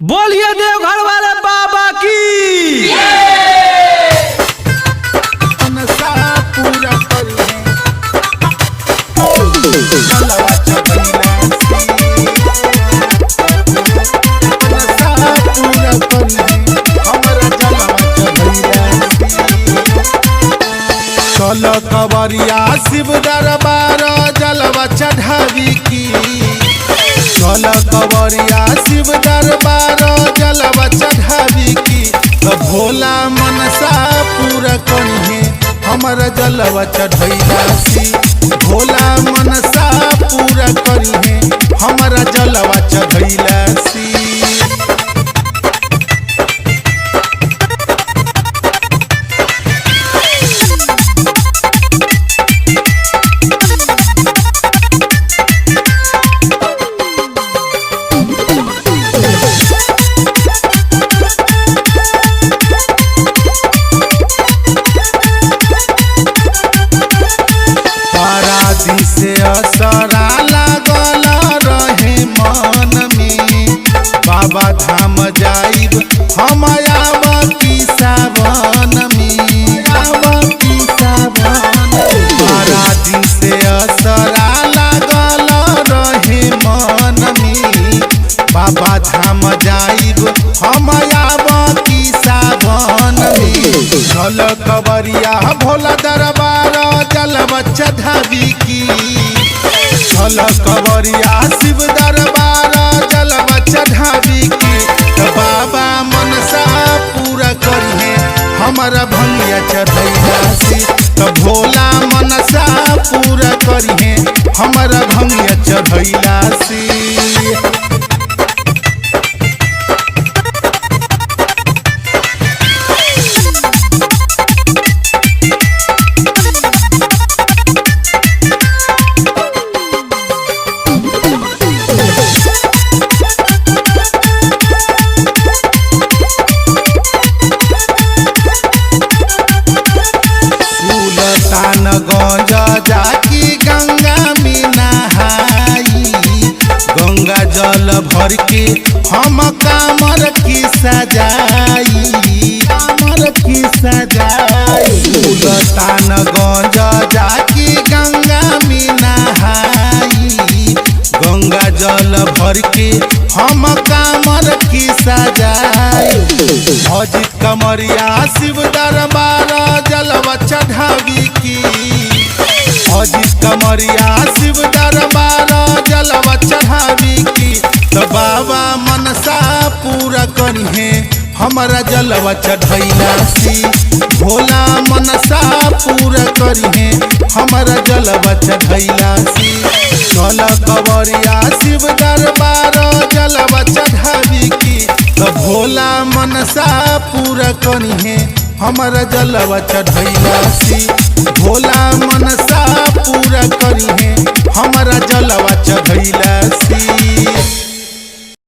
बोलिए देवघर वाले बाबा की चल कवरिया शिव दरबार जलवा चढ़ावी की। चल कवरिया शिव दरबार जलवा चढ़ावी की। तो भोला मनसा पूरा करिहे हमारा जलवा चढ़ैला सी। भोला मनसा पूरा करिहे हमारा जलवा चढ़ैला सी। से असरा लागल रहे मन में बाबा धाम जाइब हम आब की सावन में। आब की सावन बारह दिन से असरा लागल रहे मन में बाबा धाम जाइब हम आब की सावन में। चल कवरिया भोला दरबार जलवा चढ़ावी की। चल कवरिया शिव दरबार जलवा चढ़ावी की। तो बाबा मनसा पूरा करिहे हमारा भंगिया चढ़ैला सी। तो भोला मनसा पूरा करिहे हमारा भंगिया चढ़ैला सी। गंज जाकी गंगा में नहाई। गंगा जल भर के हम कामर की सजाई। कामर की सजाई सुल्तान गंज जाकी गंगा में नहाई। गंगा जल भर के हम कामर की सजाई। अजित कमरिया शिव दरबार जलवा चढ़ावी की। अजित कमरिया शिव दरबार जलवा चढ़ावी की। तो बाबा मनसा पूरा करिहे हमारा जलवा चढ़ैला सी। भोला मनसा पूरा करिहे हमारा जलवा चढ़ैला सी। चल कवरिया शिव दरबार जलवा चढ़ावी की। तो भोला मनसा पूरा करिहे हमारा जलवा चढ़ैला सी।